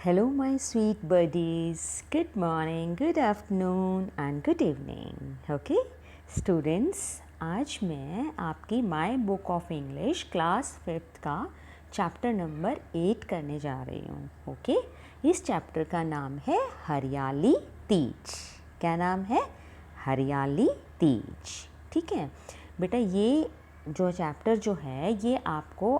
Hello, my sweet buddies. Good morning, good afternoon and good evening. Okay, students, आज मैं आपकी my book of English class 5th का chapter number 8 करने जा रही हूँ. ओके, इस चैप्टर का नाम है हरियाली तीज. क्या नाम है? हरियाली तीज. ठीक है बेटा, ये जो चैप्टर जो है ये आपको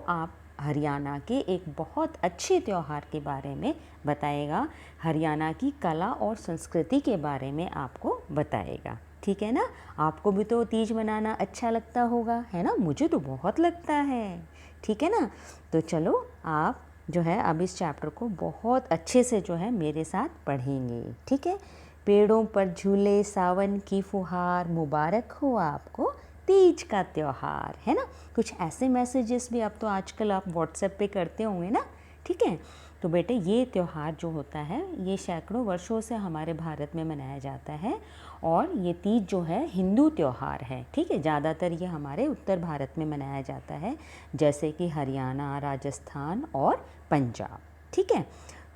हरियाणा के एक बहुत अच्छे त्यौहार के बारे में बताएगा. हरियाणा की कला और संस्कृति के बारे में आपको बताएगा. ठीक है ना? आपको भी तो तीज मनाना अच्छा लगता होगा, है ना? मुझे तो बहुत लगता है. ठीक है ना? तो चलो आप जो है अब इस चैप्टर को बहुत अच्छे से जो है मेरे साथ पढ़ेंगे. ठीक है? पेड़ों पर झूले सावन की फुहार, मुबारक हो आपको तीज का त्यौहार. है ना? कुछ ऐसे मैसेजेस भी अब तो आजकल आप व्हाट्सएप पे करते होंगे ना. ठीक है? तो बेटे ये त्यौहार जो होता है ये सैकड़ों वर्षों से हमारे भारत में मनाया जाता है और ये तीज जो है हिंदू त्यौहार है. ठीक है? ज़्यादातर ये हमारे उत्तर भारत में मनाया जाता है, जैसे कि हरियाणा, राजस्थान और पंजाब. ठीक है?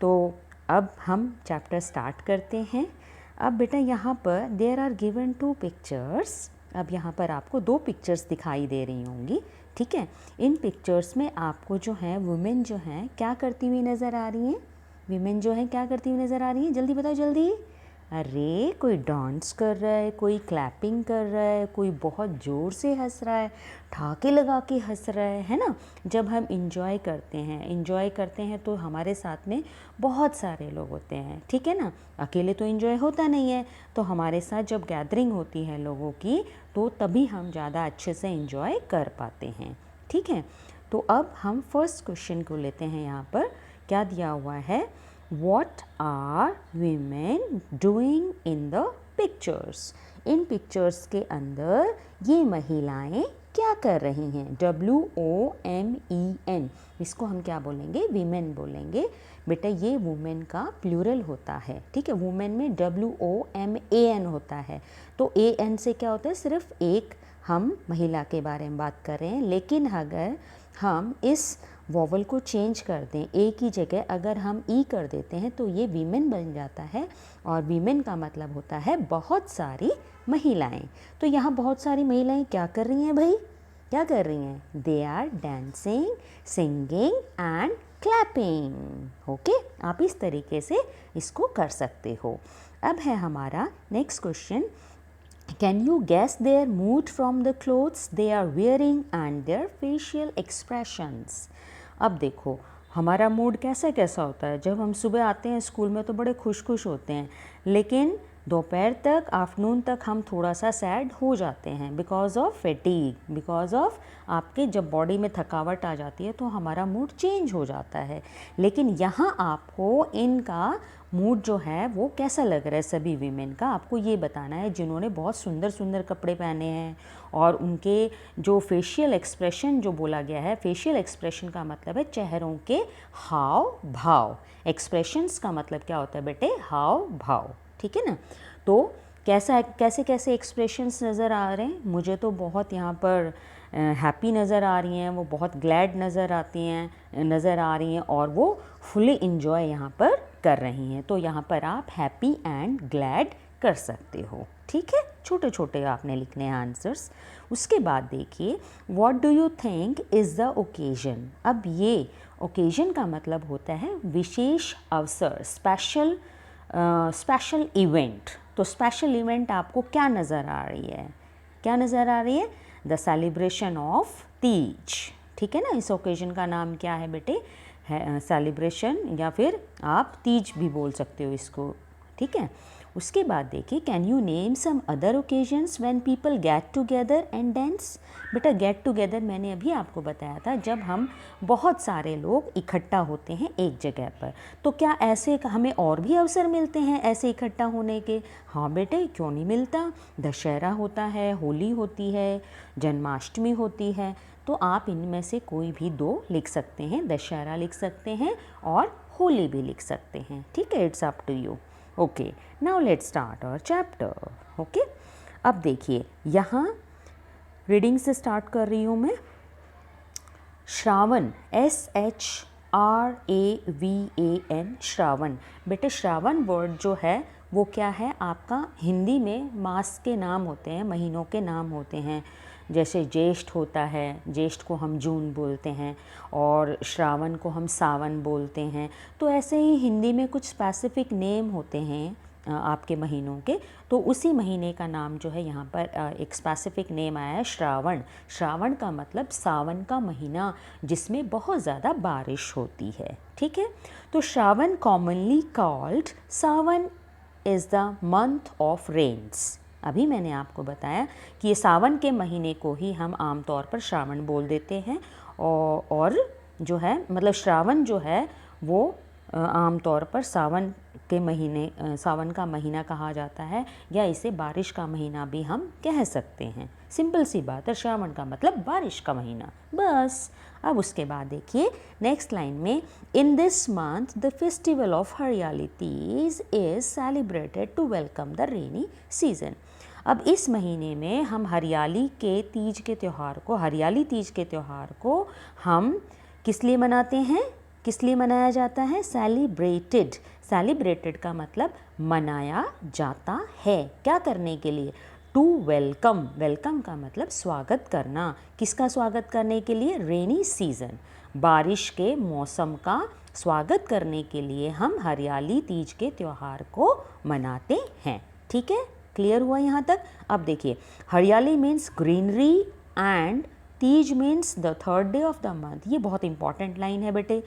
तो अब हम चैप्टर स्टार्ट करते हैं. अब बेटा यहाँ पर देयर आर गिवन 2 पिक्चर्स. अब यहाँ पर आपको 2 पिक्चर्स दिखाई दे रही होंगी. ठीक है? इन पिक्चर्स में आपको जो है वुमेन जो हैं क्या करती हुई नज़र आ रही हैं? विमेन जो है क्या करती हुई नज़र आ रही हैं? जल्दी बताओ जल्दी. अरे कोई डांस कर रहा है, कोई क्लैपिंग कर रहा है, कोई बहुत ज़ोर से हंस रहा है, ठहाके लगा के हंस रहा है ना? जब हम इंजॉय करते हैं तो हमारे साथ में बहुत सारे लोग होते हैं. ठीक है ना? अकेले तो इंजॉय होता नहीं है, तो हमारे साथ जब गैदरिंग होती है लोगों की तो तभी हम ज़्यादा अच्छे से इंजॉय कर पाते हैं. ठीक है? तो अब हम फर्स्ट क्वेश्चन को लेते हैं. यहाँ पर क्या दिया हुआ है? What are women doing in the pictures? In pictures के अंदर ये महिलाएं क्या कर रही हैं? WOMEN, इसको हम क्या बोलेंगे? वीमेन बोलेंगे. बेटा ये वुमेन का प्लूरल होता है. ठीक है? वुमेन में WOMAN होता है. तो AN से क्या होता है? सिर्फ एक हम महिला के बारे में बात कर रहे हैं. लेकिन अगर हम इस वॉवल को चेंज कर दें, ए की जगह अगर हम ई कर देते हैं तो ये वीमेन बन जाता है और वीमेन का मतलब होता है बहुत सारी महिलाएं. तो यहाँ बहुत सारी महिलाएं क्या कर रही हैं भाई? क्या कर रही हैं? They are dancing, singing and clapping. Okay, आप इस तरीके से इसको कर सकते हो. अब है हमारा next question. Can you guess their mood from the clothes they are wearing and their facial expressions? अब देखो हमारा मूड कैसा कैसा होता है. जब हम सुबह आते हैं स्कूल में तो बड़े खुश होते हैं, लेकिन दोपहर तक, आफ्टरनून तक हम थोड़ा सा सैड हो जाते हैं because of fatigue, because of आपके जब बॉडी में थकावट आ जाती है तो हमारा मूड चेंज हो जाता है. लेकिन यहाँ आपको इनका मूड जो है वो कैसा लग रहा है सभी वीमेन का, आपको ये बताना है, जिन्होंने बहुत सुंदर सुंदर कपड़े पहने हैं और उनके जो फेशियल एक्सप्रेशन जो बोला गया है, फेशियल एक्सप्रेशन का मतलब है चेहरों के हाव भाव. एक्सप्रेशंस का मतलब क्या होता है बेटे? हाव भाव. ठीक है ना? तो कैसे कैसे एक्सप्रेशंस नज़र आ रहे हैं? मुझे तो बहुत यहाँ पर हैप्पी नज़र आ रही हैं, वो बहुत ग्लैड नज़र आ रही हैं और वो फुली इंजॉय यहाँ पर कर रही हैं. तो यहाँ पर आप हैप्पी एंड ग्लैड कर सकते हो. ठीक है? छोटे छोटे आपने लिखने हैं आंसर्स. उसके बाद देखिए, what do you think is the occasion. अब ये ओकेजन का मतलब होता है विशेष अवसर, स्पेशल इवेंट. तो स्पेशल इवेंट आपको क्या नज़र आ रही है? क्या नज़र आ रही है? The celebration of Teej. ठीक है ना? इस ओकेजन का नाम क्या है बेटे? सेलिब्रेशन, या फिर आप तीज भी बोल सकते हो इसको. ठीक है? उसके बाद देखिए, can you name some other occasions when people get together and dance. बेटा गेट टुगेदर मैंने अभी आपको बताया था, जब हम बहुत सारे लोग इकट्ठा होते हैं एक जगह पर. तो क्या ऐसे हमें और भी अवसर मिलते हैं ऐसे इकट्ठा होने के? हाँ बेटे, क्यों नहीं मिलता. दशहरा होता है, होली होती है, जन्माष्टमी होती है. तो आप इनमें से कोई भी 2 लिख सकते हैं. दशहरा लिख सकते हैं और होली भी लिख सकते हैं. ठीक है? It's up to you. Okay, now let's start our chapter. Okay, अब देखिए यहाँ रीडिंग से स्टार्ट कर रही हूँ मैं. Shravan, SHRAVAN, SRAVAN, Shravan. बेटे श्रावण वर्ड जो है वो क्या है आपका, हिंदी में मास के नाम होते हैं, महीनों के नाम होते हैं। जैसे ज्येष्ठ होता है, ज्येष्ठ को हम जून बोलते हैं, और श्रावण को हम सावन बोलते हैं। तो ऐसे ही हिंदी में कुछ स्पेसिफिक नेम होते हैं आपके महीनों के। तो उसी महीने का नाम जो है यहाँ पर एक स्पेसिफिक नेम आया है श्रावण। श्रावण का मतलब सावन का महीना जिसमें बहुत ज़्यादा बारिश होती है। ठीक है, तो Shravan commonly called Sawan is the month of rains. अभी मैंने आपको बताया कि ये सावन के महीने को ही हम आमतौर पर श्रावण बोल देते हैं, और जो है मतलब श्रावण जो है वो आमतौर पर सावन का महीना कहा जाता है, या इसे बारिश का महीना भी हम कह सकते हैं। सिंपल सी बात है, श्रावण का मतलब बारिश का महीना, बस। अब उसके बाद देखिए नेक्स्ट लाइन में, in this month the festival of Hariyali Teej is celebrated to welcome the rainy season. अब इस महीने में हम हरियाली तीज के त्यौहार को हम किस लिए मनाते हैं, किस लिए मनाया जाता है, सेलिब्रेटेड। सेलिब्रेटेड का मतलब मनाया जाता है, क्या करने के लिए, टू वेलकम। वेलकम का मतलब स्वागत करना, किसका स्वागत करने के लिए, रेनी सीजन, बारिश के मौसम का स्वागत करने के लिए हम हरियाली तीज के त्यौहार को मनाते हैं। ठीक है, क्लियर हुआ यहाँ तक। अब देखिए, हरियाली means greenery and Teej means the third day of the month. ये बहुत इंपॉर्टेंट लाइन है बेटे।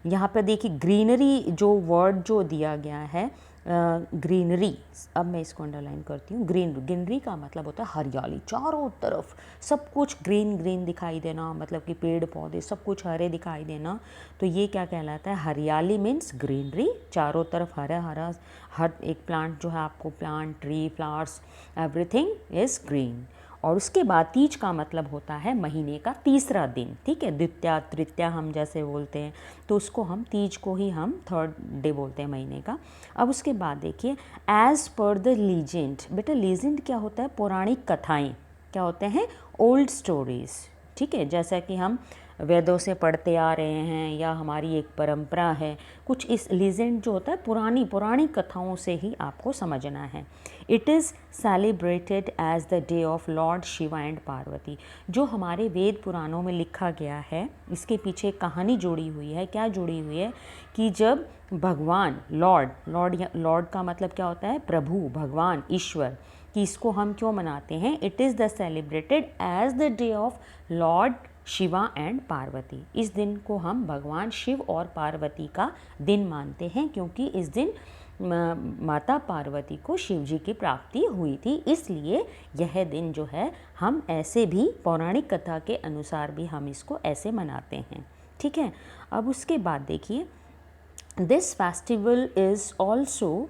यहाँ पर देखिए ग्रीनरी जो वर्ड जो दिया गया है, ग्रीनरी, अब मैं इसको अंडरलाइन करती हूँ। ग्रीनरी का मतलब होता है हरियाली, चारों तरफ सब कुछ ग्रीन ग्रीन दिखाई देना, मतलब कि पेड़ पौधे सब कुछ हरे दिखाई देना। तो ये क्या कहलाता है, हरियाली मीन्स ग्रीनरी, चारों तरफ हरा हरा, हर एक प्लांट जो है आपको, plant, tree, flowers, everything is green. और उसके बाद तीज का मतलब होता है महीने का तीसरा दिन। ठीक है, द्वितीया तृतीया हम जैसे बोलते हैं, तो उसको हम तीज को ही हम थर्ड डे बोलते हैं महीने का। अब उसके बाद देखिए, एज पर द लीजेंड। बेटा लीजेंड क्या होता है, पौराणिक कथाएं, क्या होते हैं, ओल्ड स्टोरीज। ठीक है, जैसा कि हम वेदों से पढ़ते आ रहे हैं, या हमारी एक परंपरा है, कुछ इस लीजेंड जो होता है पुरानी कथाओं से ही आपको समझना है। It is celebrated as the day of Lord Shiva and Parvati. जो हमारे वेद पुराणों में लिखा गया है, इसके पीछे एक कहानी जुड़ी हुई है। क्या जुड़ी हुई है कि जब भगवान लॉर्ड का मतलब क्या होता है, प्रभु, भगवान, ईश्वर, कि इसको हम क्यों मनाते हैं, it is the celebrated as the day of Lord Shiva and Parvati. इस दिन को हम भगवान शिव और पार्वती का दिन मानते हैं, क्योंकि इस दिन माता पार्वती को शिव जी की प्राप्ति हुई थी। इसलिए यह दिन जो है हम ऐसे भी पौराणिक कथा के अनुसार भी हम इसको ऐसे मनाते हैं। ठीक है, अब उसके बाद देखिए, this festival is also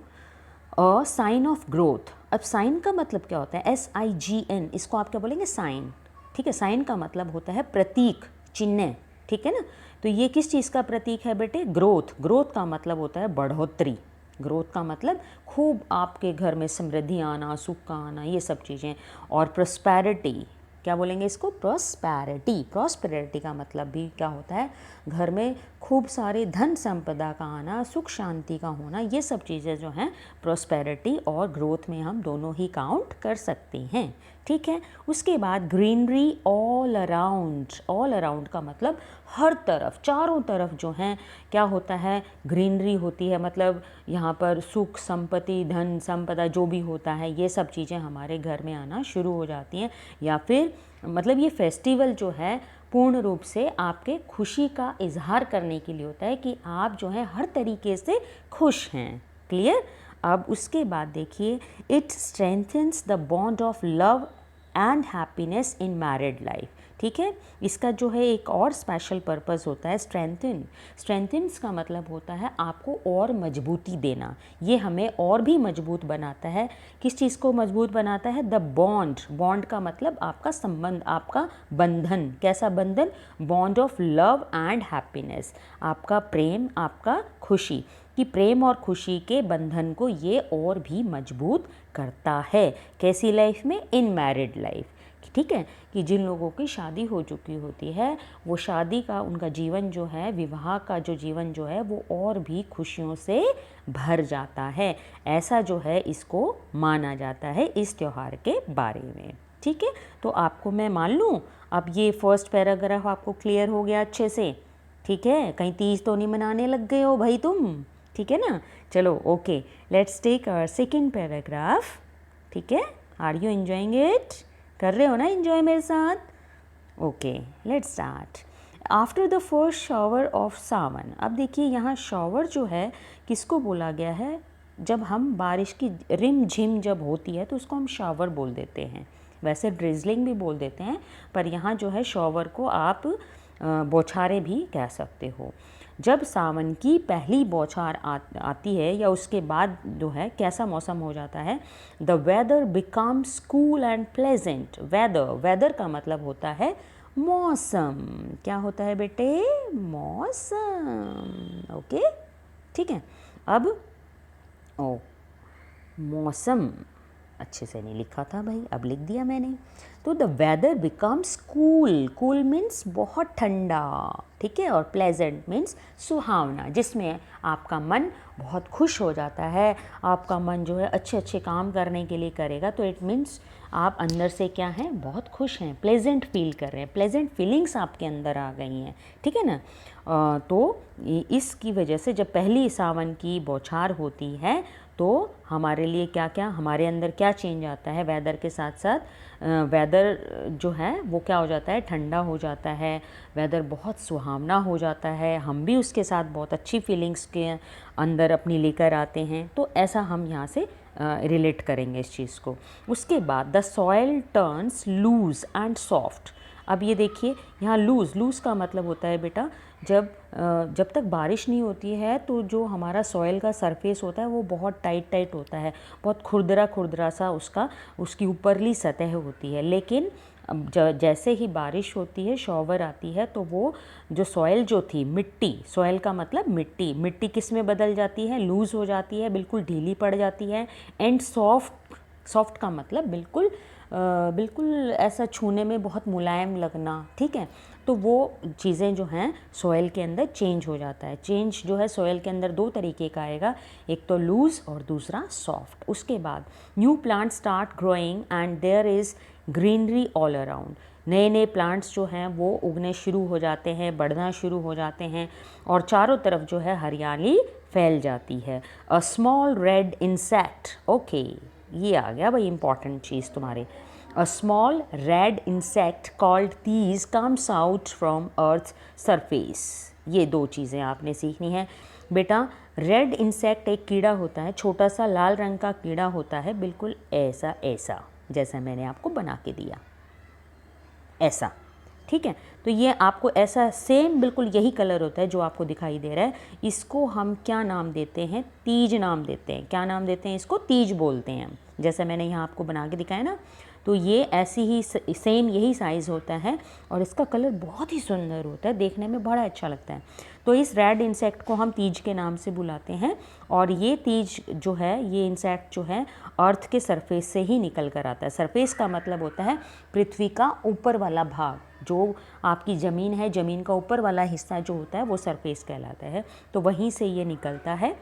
a sign of growth. अब साइन का मतलब क्या होता है, SIGN, इसको आप क्या बोलेंगे, साइन। ठीक है, साइन का मतलब होता है प्रतीक, चिन्ह। ठीक है ना, तो ये किस चीज़ का प्रतीक है बेटे, ग्रोथ का मतलब होता है बढ़ोतरी। ग्रोथ का मतलब खूब आपके घर में समृद्धि आना, सुख का आना, ये सब चीज़ें। और प्रोस्पैरिटी, क्या बोलेंगे इसको, प्रॉस्पेरिटी का मतलब भी क्या होता है, घर में खूब सारे धन संपदा का आना, सुख शांति का होना, ये सब चीज़ें जो हैं प्रॉस्पेरिटी और ग्रोथ में हम दोनों ही काउंट कर सकते हैं। ठीक है, उसके बाद ग्रीनरी ऑल अराउंड का मतलब हर तरफ, चारों तरफ जो हैं क्या होता है, ग्रीनरी होती है। मतलब यहाँ पर सुख, संपत्ति, धन संपदा जो भी होता है, ये सब चीज़ें हमारे घर में आना शुरू हो जाती हैं। या फिर मतलब ये फेस्टिवल जो है पूर्ण रूप से आपके खुशी का इजहार करने के लिए होता है कि आप जो है हर तरीके से खुश हैं। क्लियर। अब उसके बाद देखिए, it strengthens the bond of love and happiness in married life. ठीक है, इसका जो है एक और स्पेशल पर्पस होता है स्ट्रेंथन्स का मतलब होता है आपको और मजबूती देना। ये हमें और भी मजबूत बनाता है। किस चीज़ को मजबूत बनाता है, द बॉन्ड का मतलब आपका संबंध, आपका बंधन। कैसा बंधन, bond of love and happiness, आपका प्रेम, आपका खुशी, कि प्रेम और खुशी के बंधन को ये और भी मजबूत करता है। कैसी लाइफ में, इन मैरिड लाइफ। ठीक है, कि जिन लोगों की शादी हो चुकी होती है वो शादी का उनका जीवन जो है, विवाह का जो जीवन जो है वो और भी खुशियों से भर जाता है। ऐसा जो है इसको माना जाता है इस त्यौहार के बारे में। ठीक है, तो आपको मैं मान लूँ अब ये फर्स्ट पैराग्राफ आपको क्लियर हो गया अच्छे से। ठीक है, कहीं तीज तो नहीं मनाने लग गए हो भाई तुम। ठीक है ना, चलो okay, let's take our second paragraph. ठीक है, आर यू एंजॉइंग इट? कर रहे हो ना एंजॉय मेरे साथ? Okay, let's start. After the first shower of Sawan. अब देखिए यहाँ शॉवर जो है किसको बोला गया है? जब हम बारिश की रिम झिम जब होती है तो उसको हम शावर बोल देते हैं। वैसे ड्रिजलिंग भी बोल देते हैं, पर यहाँ जो है शॉवर को आप बौछारें भी कह सकते हो। जब सावन की पहली बौछार आती है या उसके बाद जो है कैसा मौसम हो जाता है? The weather becomes cool and pleasant. Weather का मतलब होता है मौसम। क्या होता है बेटे? मौसम। ओके, ठीक है। अब मौसम अच्छे से नहीं लिखा था भाई, अब लिख दिया मैंने। तो the weather becomes cool. Cool means बहुत ठंडा, ठीक है, और प्लेजेंट मीन्स सुहावना, जिसमें आपका मन बहुत खुश हो जाता है। आपका मन जो है अच्छे अच्छे काम करने के लिए करेगा, तो इट मीन्स आप अंदर से क्या हैं? बहुत खुश हैं, प्लेजेंट फील कर रहे हैं, प्लेजेंट फीलिंग्स आपके अंदर आ गई हैं। ठीक है ना, तो इसकी वजह से जब पहली सावन की बौछार होती है तो हमारे लिए क्या क्या, हमारे अंदर क्या चेंज आता है? वेदर के साथ साथ वेदर जो है वो क्या हो जाता है? ठंडा हो जाता है, वेदर बहुत सुहावना हो जाता है, हम भी उसके साथ बहुत अच्छी फीलिंग्स के अंदर अपनी लेकर आते हैं। तो ऐसा हम यहाँ से रिलेट करेंगे इस चीज़ को। उसके बाद the soil turns loose and soft. अब ये देखिए यहाँ लूज़ का मतलब होता है बेटा, जब तक बारिश नहीं होती है तो जो हमारा सॉइल का सरफेस होता है वो बहुत टाइट होता है, बहुत खुरदरा सा उसकी ऊपरली सतह होती है। लेकिन जैसे ही बारिश होती है, शॉवर आती है, तो वो जो सॉइल जो थी, मिट्टी, सॉइल का मतलब मिट्टी किस में बदल जाती है? लूज़ हो जाती है, बिल्कुल ढीली पड़ जाती है। एंड सॉफ्ट का मतलब बिल्कुल ऐसा छूने में बहुत मुलायम लगना। ठीक है, तो वो चीज़ें जो हैं सॉइल के अंदर चेंज हो जाता है। चेंज जो है सॉइल के अंदर दो तरीके का आएगा, एक तो लूज़ और दूसरा सॉफ्ट। उसके बाद new plant start growing and there is greenery all around. नए नए प्लांट्स जो हैं वो उगने शुरू हो जाते हैं, बढ़ना शुरू हो जाते हैं, और चारों तरफ जो है हरियाली फैल जाती है। A small red insect, okay, ये आ गया भाई इंपॉर्टेंट चीज़ तुम्हारे। A small red insect called teas comes out from Earth's surface। ये दो चीज़ें आपने सीखनी है बेटा। रेड इंसेक्ट एक कीड़ा होता है, छोटा सा लाल रंग का कीड़ा होता है, बिल्कुल ऐसा जैसा मैंने आपको बना के दिया, ऐसा। ठीक है, तो ये आपको ऐसा सेम बिल्कुल यही कलर होता है जो आपको दिखाई दे रहा है। इसको हम क्या नाम देते हैं? तीज नाम देते हैं। क्या नाम देते हैं इसको? तीज बोलते हैं। जैसे मैंने यहाँ आपको बना के दिखाया ना, तो ये ऐसी ही सेम यही साइज़ होता है और इसका कलर बहुत ही सुंदर होता है, देखने में बड़ा अच्छा लगता है। तो इस रेड इंसेक्ट को हम तीज के नाम से बुलाते हैं, और ये तीज जो है, ये इंसेक्ट जो है अर्थ के सरफेस से ही निकल कर आता है। सरफेस का मतलब होता है पृथ्वी का ऊपर वाला भाग, जो आपकी ज़मीन है, ज़मीन का ऊपर वाला हिस्सा जो होता है वो सरफेस कहलाता है। तो वहीं से ये निकलता है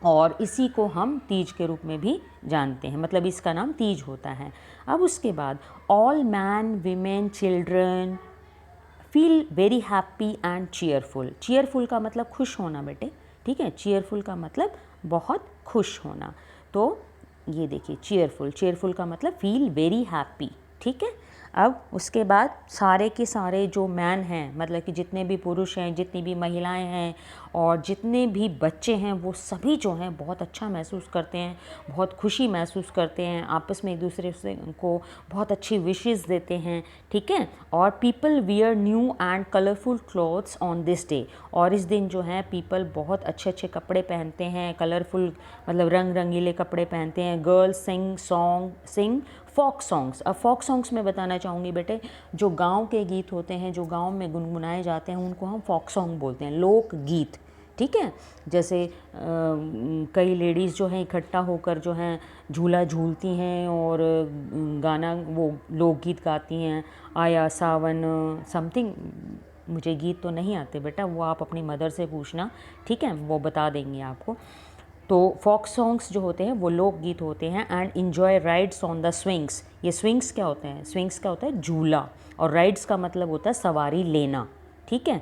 और इसी को हम तीज के रूप में भी जानते हैं, मतलब इसका नाम तीज होता है। अब उसके बाद all man women children feel very happy and cheerful. Cheerful का मतलब खुश होना बेटे, ठीक है, चीयरफुल का मतलब बहुत खुश होना। तो ये देखिए चीयरफुल का मतलब फील वेरी हैप्पी। ठीक है, अब उसके बाद सारे के सारे जो मैन हैं, मतलब कि जितने भी पुरुष हैं, जितनी भी महिलाएं हैं और जितने भी बच्चे हैं, वो सभी जो हैं बहुत अच्छा महसूस करते हैं, बहुत खुशी महसूस करते हैं, आपस में एक दूसरे से को बहुत अच्छी विशेस देते हैं। ठीक है, और people wear new and colourful clothes on this day. और इस दिन जो है पीपल बहुत अच्छे अच्छे कपड़े पहनते हैं, कलरफुल मतलब रंग रंगीले कपड़े पहनते हैं। गर्ल्स सिंग फोक सॉन्ग्स। अब फोक सॉन्ग्स में बताना चाहूँगी बेटे, जो गांव के गीत होते हैं, जो गांव में गुनगुनाए जाते हैं, उनको हम फोक सॉन्ग बोलते हैं, लोक गीत। ठीक है। जैसे कई लेडीज़ जो हैं इकट्ठा होकर जो हैं झूला झूलती हैं और गाना वो लोकगीत गाती हैं, आया सावन समथिंग, मुझे गीत तो नहीं आते बेटा, वो आप अपनी मदर से पूछना, ठीक है, वो बता देंगे आपको। तो फोक सॉन्ग्स जो होते हैं वो लोकगीत होते हैं। And enjoy rides on the swings, ये स्विंग्स क्या होते हैं, स्विंग्स क्या होता है, झूला, और राइड्स का मतलब होता है सवारी लेना, ठीक है।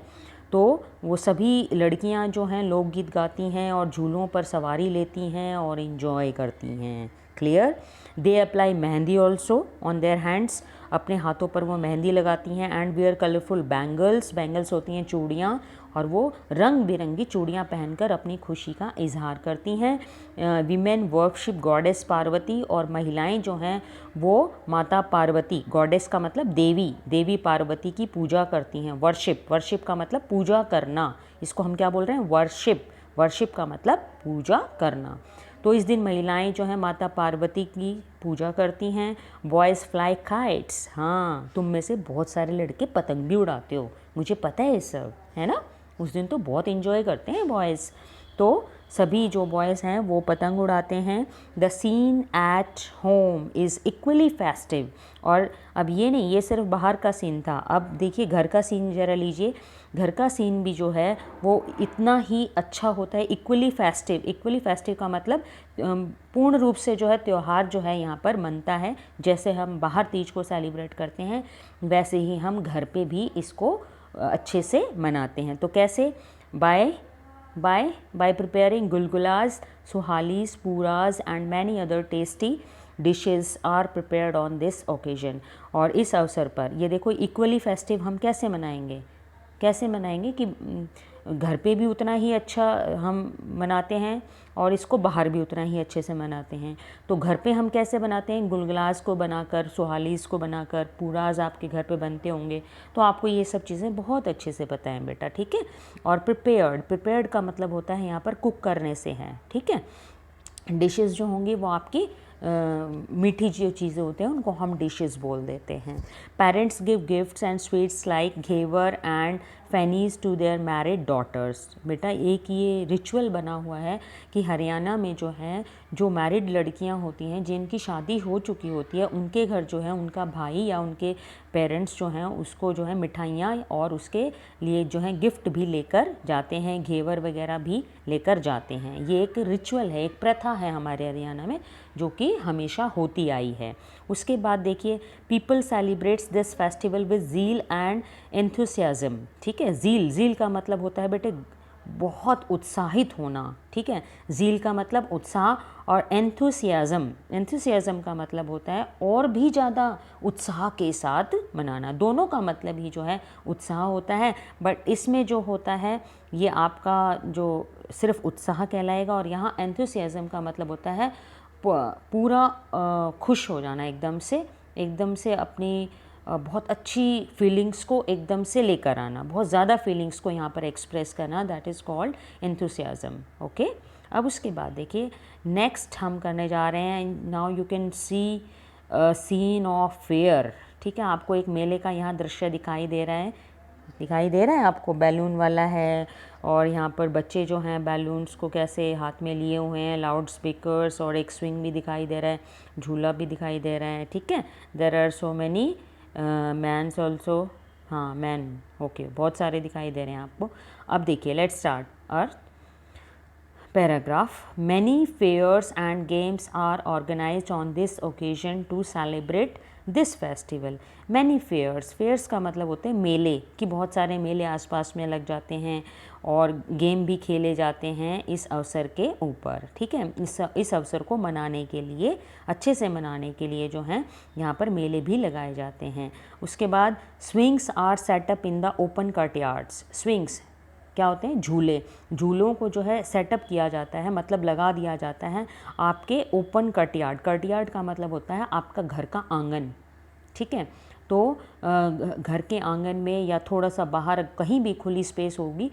तो वो सभी लड़कियां जो हैं लोकगीत गाती हैं और झूलों पर सवारी लेती हैं और इन्जॉय करती हैं। Clear. They apply mehndi also on their hands, अपने हाथों पर वो मेहंदी लगाती हैं। And wear colourful bangles, bangles होती हैं चूड़ियाँ, और वो रंग बिरंगी चूड़ियाँ पहनकर अपनी खुशी का इजहार करती हैं। वीमेन वर्शिप गॉडेस पार्वती, और महिलाएं जो हैं वो माता पार्वती, गॉडेस का मतलब देवी, देवी पार्वती की पूजा करती हैं। वर्शिप, वर्शिप का मतलब पूजा करना, इसको हम क्या बोल रहे हैं, वर्शिप, वर्शिप का मतलब पूजा करना। तो इस दिन महिलाएं जो हैं माता पार्वती की पूजा करती हैं। बॉयज़ फ्लाई काइट्स, हाँ तुम में से बहुत सारे लड़के पतंग भी उड़ाते हो, मुझे पता है ये सब, है ना। उस दिन तो बहुत इन्जॉय करते हैं बॉयज़, तो सभी जो बॉयज़ हैं वो पतंग उड़ाते हैं। The scene at home is equally festive, और अब ये नहीं, ये सिर्फ बाहर का सीन था, अब देखिए घर का सीन ज़रा लीजिए, घर का सीन भी जो है वो इतना ही अच्छा होता है। इक्वली फेस्टिव, इक्वली फेस्टिव का मतलब पूर्ण रूप से जो है त्यौहार जो है यहाँ पर मनता है। जैसे हम बाहर तीज को सेलिब्रेट करते हैं वैसे ही हम घर पे भी इसको अच्छे से मनाते हैं। तो कैसे, by preparing gulgulas, suhalis, puras and many other tasty dishes are prepared on this occasion. और इस अवसर पर ये देखो, इक्वली फेस्टिव हम कैसे मनाएंगे, कैसे मनाएंगे कि घर पे भी उतना ही अच्छा हम मनाते हैं और इसको बाहर भी उतना ही अच्छे से मनाते हैं। तो घर पे हम कैसे बनाते हैं, गुलगुलास को बनाकर, सुहालीस को बनाकर, पूराज आपके घर पे बनते होंगे, तो आपको ये सब चीज़ें बहुत अच्छे से पता है बेटा, ठीक है। और प्रिपेयर्ड, प्रिपेयर्ड का मतलब होता है यहाँ पर कुक करने से है, ठीक है। डिशेस जो होंगी वो आपकी मीठी जो चीज़ें होते हैं उनको हम डिशेस बोल देते हैं। Parents give gifts and sweets like ghevar and fenis to their married daughters. बेटा एक ये रिचुअल बना हुआ है कि हरियाणा में जो है जो मैरिड लड़कियां होती हैं जिनकी शादी हो चुकी होती है उनके घर जो है उनका भाई या उनके पेरेंट्स जो हैं उसको जो है मिठाइयाँ और उसके लिए जो है गिफ्ट भी लेकर जाते हैं, घेवर वगैरह भी लेकर जाते हैं। ये एक रिचुअल है, एक प्रथा है हमारे हरियाणा में जो कि हमेशा होती आई है। उसके बाद देखिए, people celebrates this festival with zeal and enthusiasm, ठीक है। ज़ील, ज़ील का मतलब होता है बेटे बहुत उत्साहित होना, ठीक है। ज़ील का मतलब उत्साह, और एंथुसियाज्म, एंथुसियाज्म का मतलब होता है और भी ज़्यादा उत्साह के साथ मनाना। दोनों का मतलब ही जो है उत्साह होता है, बट इसमें जो होता है ये आपका जो सिर्फ उत्साह कहलाएगा, और यहाँ एंथुसियाज्म का मतलब होता है पूरा खुश हो जाना, एकदम से अपनी बहुत अच्छी फीलिंग्स को एकदम से लेकर आना, बहुत ज़्यादा फीलिंग्स को यहाँ पर एक्सप्रेस करना, that is called enthusiasm, okay. अब उसके बाद देखिए नेक्स्ट हम करने जा रहे हैं, now you can see scene of fair, ठीक है। आपको एक मेले का यहाँ दृश्य दिखाई दे रहा है आपको, बैलून वाला है, और यहाँ पर बच्चे जो हैं बैलून्स को कैसे हाथ में लिए हुए हैं, लाउड स्पीकर्स, और एक स्विंग भी दिखाई दे रहा है, झूला भी दिखाई दे रहा है, ठीक है। There are so many mans also, हाँ मैन, ओके, बहुत सारे दिखाई दे रहे हैं आपको। अब देखिए let's start earth paragraph. Many fairs and games are organised on this occasion to celebrate this festival. Many fairs, fairs का मतलब होते हैं मेले, कि बहुत सारे मेले आसपास में लग जाते हैं और गेम भी खेले जाते हैं इस अवसर के ऊपर, ठीक है। इस अवसर को मनाने के लिए, अच्छे से मनाने के लिए जो हैं यहाँ पर मेले भी लगाए जाते हैं। उसके बाद swings are set up in the open courtyards. Swings क्या होते हैं, झूले, झूलों को जो है सेटअप किया जाता है, मतलब लगा दिया जाता है आपके ओपन कटयार्ड। कटयार्ड का मतलब होता है आपका घर का आंगन, ठीक है। तो घर के आंगन में या थोड़ा सा बाहर कहीं भी खुली स्पेस होगी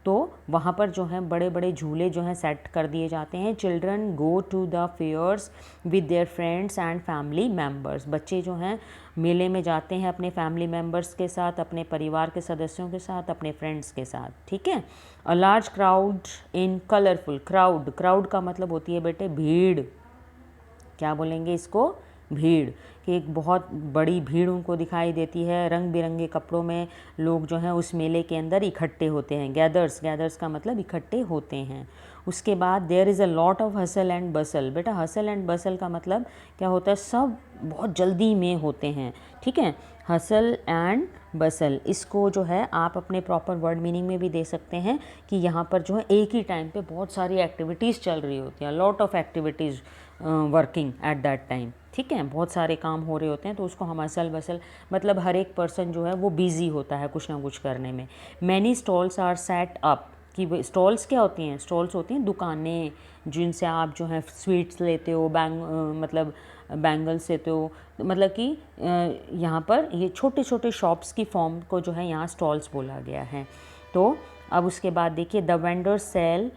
तो वहाँ पर जो है बड़े बड़े झूले जो हैं सेट कर दिए जाते हैं। Children go to the fairs with their friends and family members. बच्चे जो हैं मेले में जाते हैं अपने फैमिली मेम्बर्स के साथ, अपने परिवार के सदस्यों के साथ, अपने फ्रेंड्स के साथ, ठीक है। A large crowd in colourful, crowd, crowd का मतलब होती है बेटे भीड़। क्या बोलेंगे इसको? भीड़, कि एक बहुत बड़ी भीड़ उनको दिखाई देती है। रंग बिरंगे कपड़ों में लोग जो हैं उस मेले के अंदर इकट्ठे होते हैं। गैदर्स, गैदर्स का मतलब इकट्ठे होते हैं। उसके बाद there is a lot of hustle and bustle. बेटा हसल एंड बसल का मतलब क्या होता है? सब बहुत जल्दी में होते हैं, ठीक है। हसल एंड बसल, इसको जो है आप अपने प्रॉपर वर्ड मीनिंग में भी दे सकते हैं कि यहाँ पर जो है एक ही टाइम पे बहुत सारी एक्टिविटीज़ चल रही होती हैं। Lot of activities working at that time, ठीक है। बहुत सारे काम हो रहे होते हैं, तो उसको हम असल बसल मतलब हर एक पर्सन जो है वो बिजी होता है कुछ ना कुछ करने में। Many stalls are set up, कि स्टॉल्स क्या होती हैं? स्टॉल्स होती हैं दुकानें जिनसे आप जो है स्वीट्स लेते हो, मतलब बैंगल्स लेते हो, मतलब कि यहाँ पर ये छोटे छोटे शॉप्स की फॉर्म को जो है यहाँ स्टॉल्स बोला गया है। तो अब उसके बाद देखिए, the vendors sell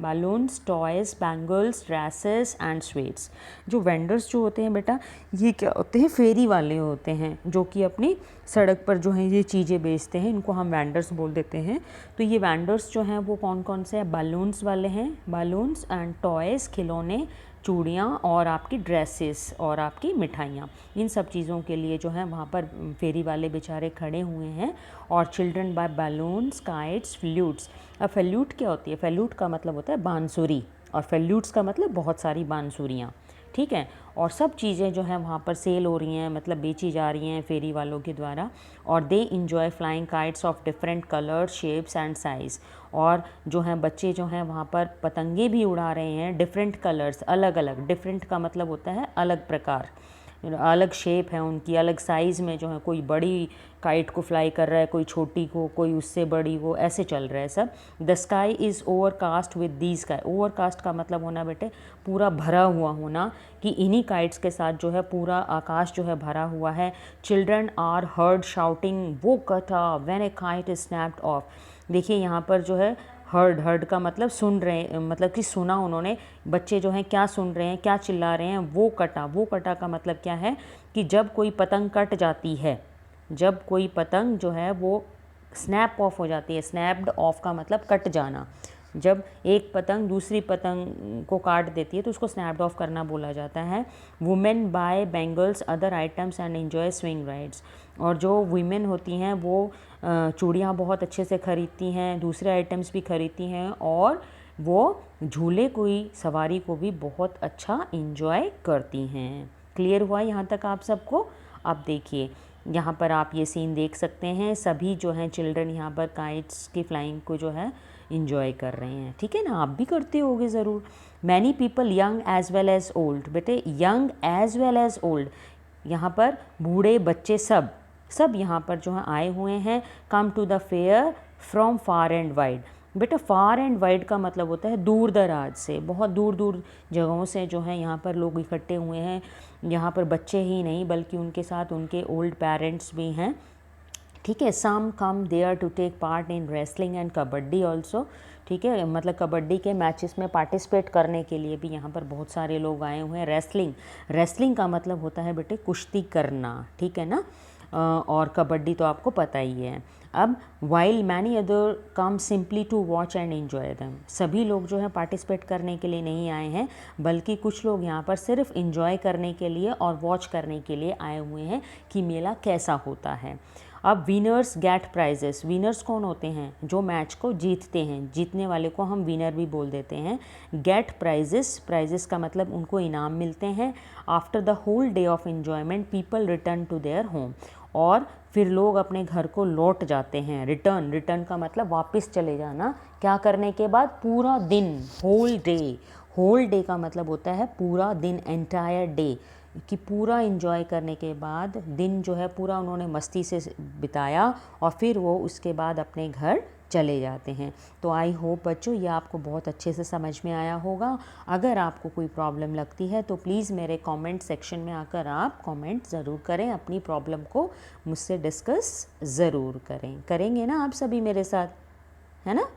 balloons, toys, bangles, dresses and sweets. जो वेंडर्स जो होते हैं बेटा, ये क्या होते हैं? फेरी वाले होते हैं जो कि अपनी सड़क पर जो है ये चीज़ें बेचते हैं, इनको हम वेंडर्स बोल देते हैं। तो ये वेंडर्स जो हैं वो कौन कौन से हैं? बैलून्स वाले हैं, बैलून्स एंड टॉयज़, खिलौने, चूड़ियाँ और आपकी ड्रेसेस और आपकी मिठाइयाँ, इन सब चीज़ों के लिए जो है वहाँ पर फेरी वाले बेचारे खड़े हुए हैं। और children buy balloons, kites, flutes. अब फेल्यूट क्या होती है? फेल्यूट का मतलब होता है बांसुरी, और फेल्यूट्स का मतलब बहुत सारी बांसुरियाँ, ठीक है। और सब चीज़ें जो हैं वहाँ पर सेल हो रही हैं, मतलब बेची जा रही हैं फेरी वालों के द्वारा। और they enjoy flying kites of different colours, shapes and size. और जो हैं बच्चे जो हैं वहाँ पर पतंगे भी उड़ा रहे हैं, डिफरेंट कलर्स, अलग अलग। डिफरेंट का मतलब होता है अलग प्रकार, अलग शेप है उनकी, अलग साइज़ में जो है। कोई बड़ी काइट को फ्लाई कर रहा है, कोई छोटी को, कोई उससे बड़ी को, ऐसे चल रहा है सब। The sky is overcast with the sky. Overcast का मतलब होना बेटे पूरा भरा हुआ होना, कि इन्हीं काइट्स के साथ जो है पूरा आकाश जो है भरा हुआ है। चिल्ड्रन आर हर्ड शाउटिंग वो कटा when A kite is snapped of. देखिए यहाँ पर जो है हर्ड, हर्ड का मतलब सुन रहे, मतलब कि सुना उन्होंने। बच्चे जो हैं क्या सुन रहे हैं, क्या चिल्ला रहे हैं? वो कटा, वो कटा का मतलब क्या है? कि जब कोई पतंग कट जाती है, जब कोई पतंग जो है वो स्नैप ऑफ हो जाती है। स्नैप्ड ऑफ का मतलब कट जाना। जब एक पतंग दूसरी पतंग को काट देती है तो उसको स्नैप्ड ऑफ करना बोला जाता है। Women bye bangles, other items and enjoy swing rides. और जो वीमेन होती हैं वो चूड़ियाँ बहुत अच्छे से ख़रीदती हैं, दूसरे आइटम्स भी ख़रीदती हैं, और वो झूले कोई सवारी को भी बहुत अच्छा इंजॉय करती हैं। क्लियर हुआ यहाँ तक आप सबको? अब देखिए यहाँ पर आप ये सीन देख सकते हैं, सभी जो हैं चिल्ड्रन यहाँ पर काइट्स की फ्लाइंग को जो है इंजॉय कर रहे हैं, ठीक है ना। आप भी करते होगे ज़रूर। Many people young as well as old. बेटे young as well as old, यहाँ पर बूढ़े बच्चे सब यहाँ पर जो है आए हुए हैं। Come to the fair from far and wide. बेटा फार एंड वाइड का मतलब होता है दूर दराज से, बहुत दूर दूर जगहों से जो है यहाँ पर लोग इकट्ठे हुए हैं। यहाँ पर बच्चे ही नहीं बल्कि उनके साथ उनके ओल्ड पेरेंट्स भी हैं, ठीक है। Some come there to take part in wrestling and kabaddi also, ठीक है। मतलब कबड्डी के मैचेस में पार्टिसिपेट करने के लिए भी यहाँ पर बहुत सारे लोग आए हुए हैं। रेसलिंग, रेसलिंग का मतलब होता है बेटे कुश्ती करना, ठीक है ना। और कबड्डी तो आपको पता ही है। अब while many other come simply to watch and enjoy them. सभी लोग जो है पार्टिसिपेट करने के लिए नहीं आए हैं, बल्कि कुछ लोग यहाँ पर सिर्फ एंजॉय करने के लिए और वॉच करने के लिए आए हुए हैं कि मेला कैसा होता है। अब विनर्स गेट प्राइजेस। विनर्स कौन होते हैं? जो मैच को जीतते हैं, जीतने वाले को हम विनर भी बोल देते हैं। गेट प्राइजेस, प्राइजेस का मतलब उनको इनाम मिलते हैं। After the whole day of enjoyment people return to their home. और फिर लोग अपने घर को लौट जाते हैं। रिटर्न, रिटर्न का मतलब वापस चले जाना। क्या करने के बाद? पूरा दिन, होल डे। होल डे का मतलब होता है पूरा दिन, एंटायर डे। कि पूरा इन्जॉय करने के बाद दिन जो है पूरा उन्होंने मस्ती से बिताया और फिर वो उसके बाद अपने घर चले जाते हैं। तो आई होप बच्चों ये आपको बहुत अच्छे से समझ में आया होगा। अगर आपको कोई प्रॉब्लम लगती है तो प्लीज़ मेरे कमेंट सेक्शन में आकर आप कमेंट ज़रूर करें, अपनी प्रॉब्लम को मुझसे डिस्कस ज़रूर करेंगे ना आप सभी मेरे साथ, है ना।